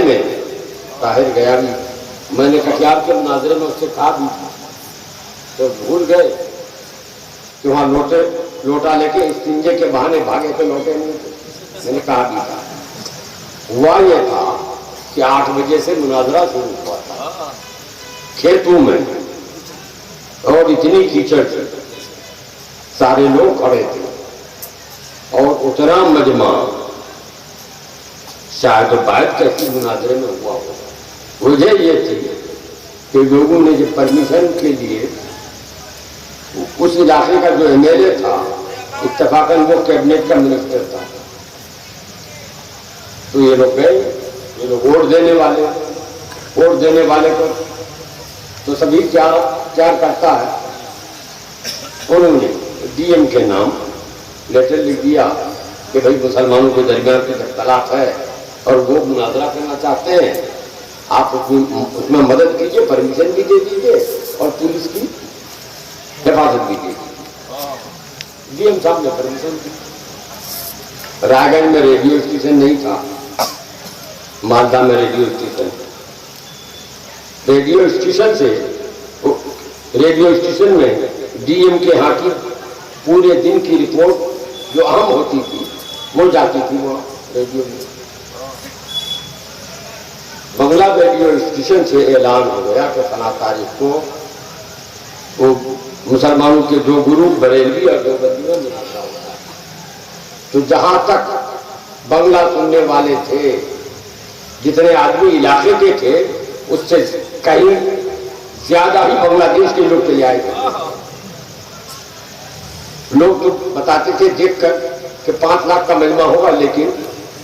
میں طاہر گیا بھی، میں نے کٹیار کے مناظرے میں اس سے کہا بھی تھا، تو بھول گئے کہ وہاں لوٹا لے کے استنجے کے بہانے بھاگے تو لوٹے نہیں تھے. میں نے کہا بھی تھا. ہوا یہ تھا کہ 8 بجے سے مناظرہ شروع ہوا تھا کھیتوں میں، اور اتنی کیچڑ تھی، سارے لوگ کھڑے تھے، اور اتنا مجمع شاید بات کیسی مناظرے میں ہوا ہوگا. وجہ یہ تھی کہ لوگوں نے جو پرمیشن کے لیے اس علاقے کا جو ایم ایل اے تھا اتفاقاً وہ کیبنٹ کا منسٹر تھا، تو یہ لوگ گئے، یہ لوگ ووٹ دینے والے کو تو سبھی کیا کرتا ہے، انہوں نے ڈی ایم کے نام لیٹر لکھ دیا کہ بھائی مسلمانوں کے درمیان کچھ اختلاف ہے اور وہ مناظرہ کرنا چاہتے ہیں، آپ اس میں مدد کیجیے، پرمیشن بھی دے دیجیے اور پولیس کی حفاظت بھی دے دیجیے. ڈی ایم صاحب نے پرمیشن دی. رائے گنج میں ریڈیو اسٹیشن نہیں تھا، مالدہ میں ریڈیو اسٹیشن میں ڈی ایم کے ہاں کی پورے دن کی رپورٹ جو اہم ہوتی تھی وہ جاتی تھی وہاں ریڈیو میں. بنگلہ ریڈیو اسٹیشن سے اعلان ہو گیا کہ فلاں تاریخ کو وہ مسلمانوں کے 2 گروپ بریلوی اور دیوبندی میں مناظرہ ہوتا ہے. تو جہاں تک بنگلہ سننے والے تھے، جتنے آدمی علاقے کے تھے اس سے کہیں زیادہ ہی بنگلہ دیش کے لوگ چلے آئے تھے. لوگ تو بتاتے تھے دیکھ کر کہ 5 لاکھ کا مجمع ہوگا، لیکن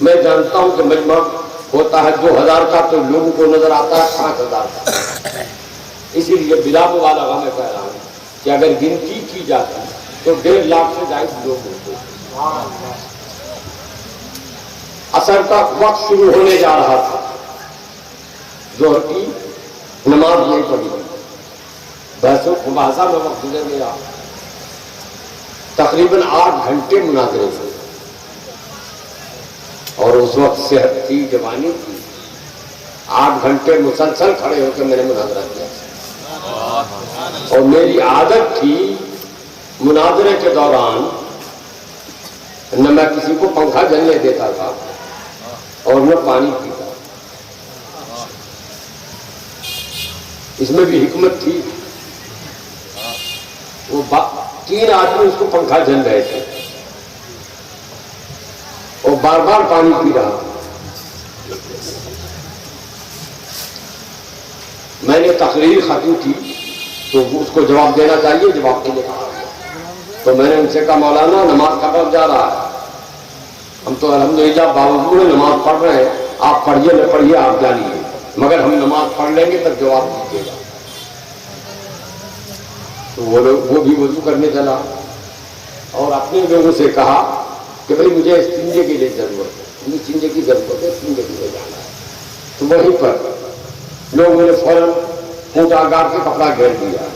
میں جانتا ہوں کہ مجمع ہوتا ہے 2000 کا، تو لوگوں کو نظر آتا ہے 5000 کا. اسی لیے بلا مبالغہ میں کہہ رہا ہوں کہ اگر گنتی کی جاتی تو 1.5 لاکھ سے زائد لوگ ہوتے. اثر کا وقت شروع ہونے جا رہا تھا، ظہر کی نماز نہیں پڑھی، بحث و مباحثہ میں وقت گزر گیا. تقریباً 8 گھنٹے مناظرے ہوئے، اور اس وقت صحت تھی، جوانی تھی. 8 گھنٹے مسلسل کھڑے ہو کے میں نے مناظرہ کیا، اور میری عادت تھی مناظرے کے دوران نہ میں کسی کو پنکھا جلنے دیتا تھا اور نہ پانی پیتا. اس میں بھی حکمت تھی. وہ 3 آدمی اس کو پنکھا جل رہے تھے اور بار بار پانی پی رہا تھا. میں نے تقریر ختم کی تو اس کو جواب دینا چاہیے، جواب دینے کہا. تو میں نے ان سے کہا مولانا نماز کا وقت جا رہا ہے، ہم تو الحمدللہ باوجود نماز پڑھ رہے ہیں، آپ پڑھیے نہ پڑھیے آپ جانیے، مگر ہم نماز پڑھ لیں گے تب جواب دیجیے گا. تو وہ بھی وضو کرنے چلا اور اپنے لوگوں سے کہا کہ بھائی مجھے استنجے کے لیے ضرورت ہے، استنجے کی ضرورت ہے، استنجے کے لیے جانا ہے. تو وہیں پر لوگوں نے فوراً اونٹا گاڑ کے کپڑا گھیر دیا.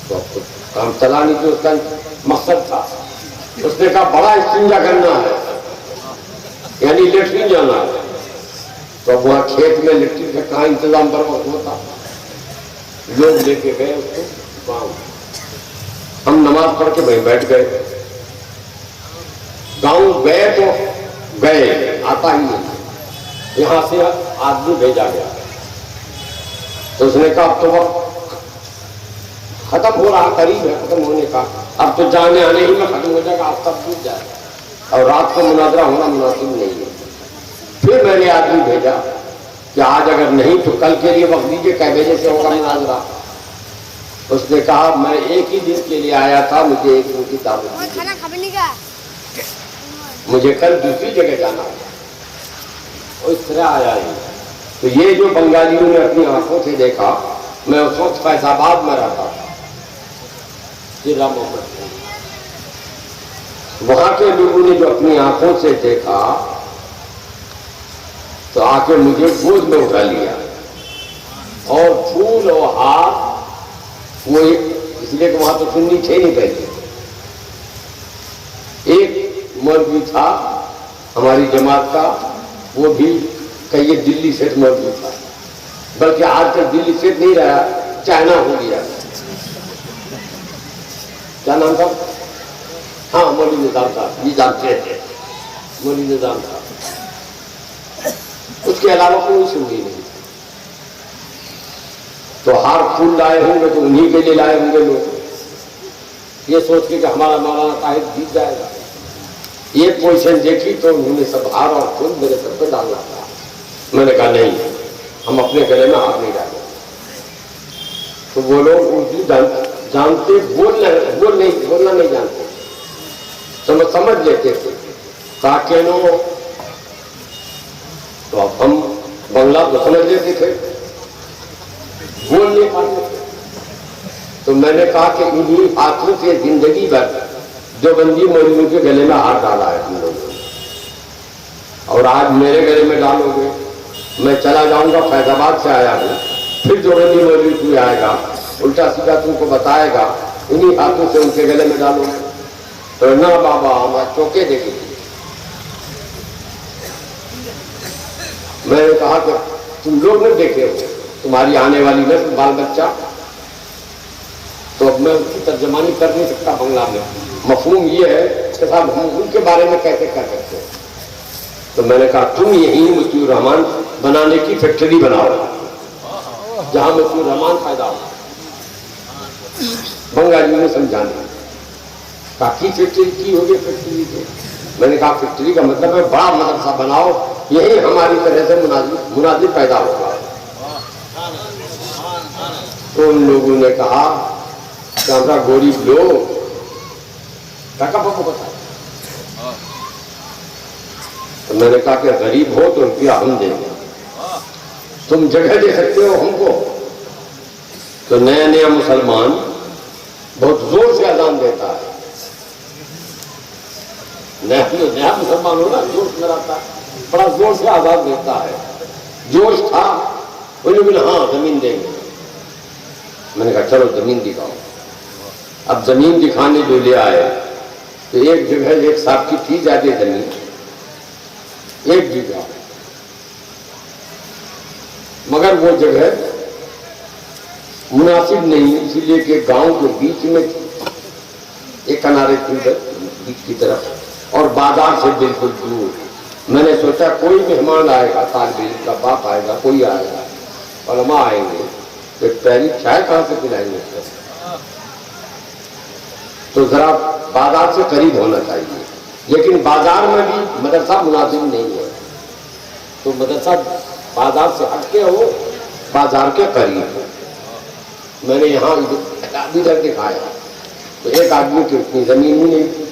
تو کام چلا نہیں، تو اس کا مقصد تھا. اس نے کہا بڑا استنجا کرنا ہے، یعنی لیٹرین جانا ہے. تو وہاں کھیت میں لیٹرین کا کہاں انتظام پر وقت ہوتا. لوگ لے کے گئے اس کو گاؤں. ہم نماز پڑھ کے وہیں بیٹھ گئے. گاؤں گئے تو گئے، آتا ہی نہیں. یہاں سے آدمی بھیجا گیا. تو اس نے کہا اب تو وقت ختم ہو رہا، قریب ہے ختم ہونے کا، اب تو جانے آنے ہی میں ختم ہو جائے گا، آپ تب ڈوب جائے گا، اور رات کو مناظرہ ہونا مناسب نہیں ہے. پھر میں نے آدمی بھیجا کہ آج اگر نہیں تو کل کے لیے وقت دیجیے، کئی بجے سے ہوگا مناظرہ. اس نے کہا میں 1 ہی دن کے لیے آیا تھا، مجھے 1 دن کی دعوت دیجیے، مجھے کل دوسری جگہ جانا ہے. اور اس طرح آیا ہی. تو یہ جو بنگالیوں نے اپنی آنکھوں سے دیکھا، میں اس وقت فیض آباد میں رہتا تھا، ضلع محمد، وہاں کے لوگوں نے جو اپنی آنکھوں سے دیکھا تو آ کے مجھے گود میں اٹھا لیا اور پھول اور ہاتھ، وہ اس لیے کہ وہاں تو سنی تھے نہیں پہلے. ایک مولوی تھا ہماری جماعت کا، وہ بھی کہ یہ دلی سیٹ موجود تھا، بلکہ آج تک دلی سیٹ نہیں رہا، چائنا ہو گیا۔ کیا نام تھا؟ ہاں مولوی نظام صاحب، یہ جانتے ہیں مولوی نظام صاحب، اس کے علاوہ کوئی سنی نہیں۔ تو ہار پھول لائے ہوں گے تو انہی کے لیے لائے ہوں گے لوگ، یہ سوچ کے کہ ہمارا مولانا طاہر جیت جائے گا۔ یہ پوزیشن دیکھی تو انہوں نے سب ہار اور پھول میرے سر پہ ڈالنا تھا۔ میں نے کہا نہیں، ہم اپنے گلے میں ہار نہیں ڈالیں۔ تو وہ لوگ اردو جانتے، بولنا نہیں جانتے، سمجھ لیتے تھے کاکینو، تو اب ہم بنگلہ تو سمجھ لیتے تھے، بول نہیں پاتے تھے۔ تو میں نے کہا کہ انہی ہاتھوں سے زندگی بھر دیوبندی مولویوں کے گلے میں ہاتھ ڈالا ہے تم لوگوں نے، اور آج میرے گلے میں ڈالو گے، میں چلا جاؤں گا، فیض آباد سے آیا ہوں، پھر دیوبندی مولوی کوئی آئے گا الٹا سیدھا تم کو بتائے گا، انہی ہاتھوں سے ان کے گلے میں ڈالو گے۔ تو نہ بابا، ہمارے چوکے دیکھیں گے۔ میں نے کہا کہ تم لوگ نے دیکھے ہو، تمہاری آنے والی نسل بال بچہ، تو اب میں اس کی ترجمانی کر نہیں سکتا بنگلہ میں۔ مفہوم یہ ہے کہ صاحب ہم ان کے بارے میں کیسے کر سکتے ہیں؟ تو میں نے کہا تم یہی مطیع الرحمان بنانے کی فیکٹری بناؤ جہاں مطیع الرحمان پیدا ہو۔ بنگالیوں نے سمجھانا کافی فیکٹری کی ہوگی فیکٹری سے۔ میں نے کہا فیکٹری کا مطلب ہے بڑا مدرسہ بناؤ، یہی ہماری طرح سے مناظر پیدا ہوگا۔ تو ان لوگوں نے کہا کہ ہمارا غریب لوگ ٹکا پکو بتا۔ تو میں نے کہا کہ غریب ہو تو روپیہ ہم دیں گے، تم جگہ دے سکتے ہو ہم کو؟ تو نیا نیا مسلمان بہت زور سے اذان دیتا ہے، نیا مسلمان ہو نا، جوش میں رہتا ہے، بڑا زور سے آزاد دیتا ہے، جوش تھا۔ انہوں نے ہاں زمین دیں گے۔ میں نے کہا چلو زمین دکھاؤ۔ اب زمین دکھانے جو لے آئے تو ایک جگہ ایک صاحب کی تھی زیادہ زمین، ایک جگہ، مگر وہ جگہ مناسب نہیں، اسی لیے کہ گاؤں کے بیچ میں ایک کنارے کی بیچ کی طرف اور بازار سے بالکل دور۔ میں نے سوچا کوئی مہمان آئے گا، طالب علم کا باپ آئے گا، کوئی آئے گا، علماء آئیں گے، تو پہلی چائے کہاں سے پلائیں گے؟ تو ذرا بازار سے قریب ہونا چاہیے، لیکن بازار میں بھی مدرسہ مناسب نہیں ہے، تو مدرسہ بازار سے ہٹ کے ہو، بازار کے قریب ہو۔ میں نے یہاں ادھر دکھایا تو ایک آدمی کی اتنی زمین ہی نہیں،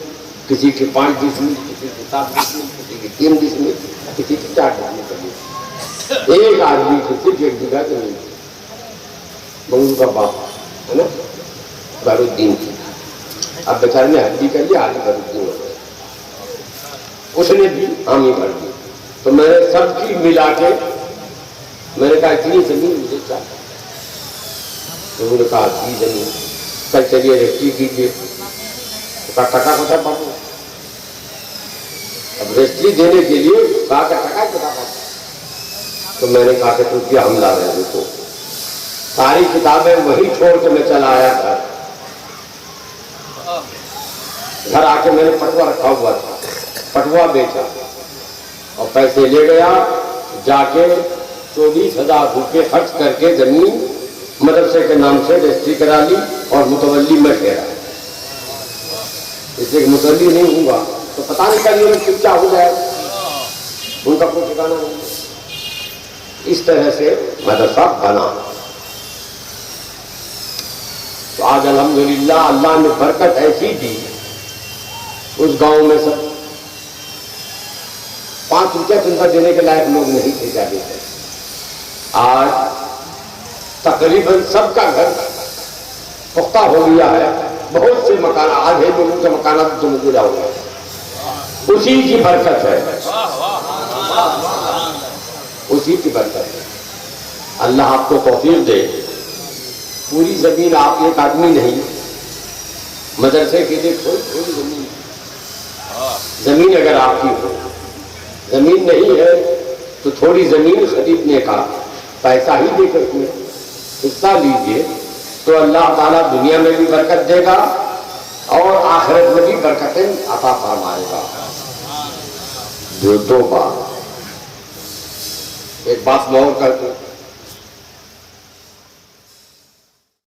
کسی کے 5 ڈسمل، کسی کے 7 ڈسمل، کسی کے 3 ڈسمل، کسی کے 4 ڈسمل زمین، ایک آدمی کی صرف 1 جگہ زمین، منگو کا باپ ہے نا، بہر الدین کی۔ اب بیچارے نے حج بھی کر لیا، آگے بہر الدین ہو گئے، اس نے بھی حامی بھر دی۔ تو میں نے سب کی ملا کے میں نے کہا اتنی زمین مجھے چاہیے۔ تو انہوں نے کہا اتنی زمین، کل چلیے رجسٹری کیجیے۔ کہا ٹکا کتا پاؤں؟ اب رجسٹری دینے کے لیے کہا کہ ٹکا کتا پاؤں؟ تو میں نے کہا کہ تم کیا ہم لا رہے ہیں؟ دیکھو ساری کتابیں وہی چھوڑ کے میں چلا آیا گھر آ کے میں نے پٹوا رکھا ہوا تھا، پٹوا بیچا اور پیسے لے گیا، جا کے 24,000 روپے خرچ کر کے زمین مدرسے کے نام سے رجسٹری کرا لی اور متولی میں ٹھہرا۔ اس لیے متولی نہیں ہوں گا تو پتہ نہیں کیا کیا ہو جائے، ان کا کوئی ٹھکانا نہیں۔ اس طرح سے مدرسہ بنا۔ تو آج الحمدللہ اللہ نے برکت ایسی دی، اس گاؤں میں سب 5 روپیہ چندہ دینے کے لائق لوگ نہیں تھے جاتے تھے۔ آج تقریباً سب کا گھر پختہ ہو گیا ہے، بہت سے مکانات، آدھے لوگوں کے مکانات تو مجھے ہو گئے، اسی کی برکت ہے، اسی کی برکت ہے۔ اللہ آپ کو توفیق دے۔ پوری زمین آپ ایک آدمی نہیں، مدرسے کے لیے تھوڑی زمین اگر آپ کی ہو، زمین نہیں ہے تو تھوڑی زمین خریدنے کا پیسہ ہی دے کر کے حصہ لیجیے تو اللہ تعالیٰ دنیا میں بھی برکت دے گا اور آخرت میں بھی برکتیں عطا فرمائے گا۔ جو دو بات، ایک بات میں اور کر دوں،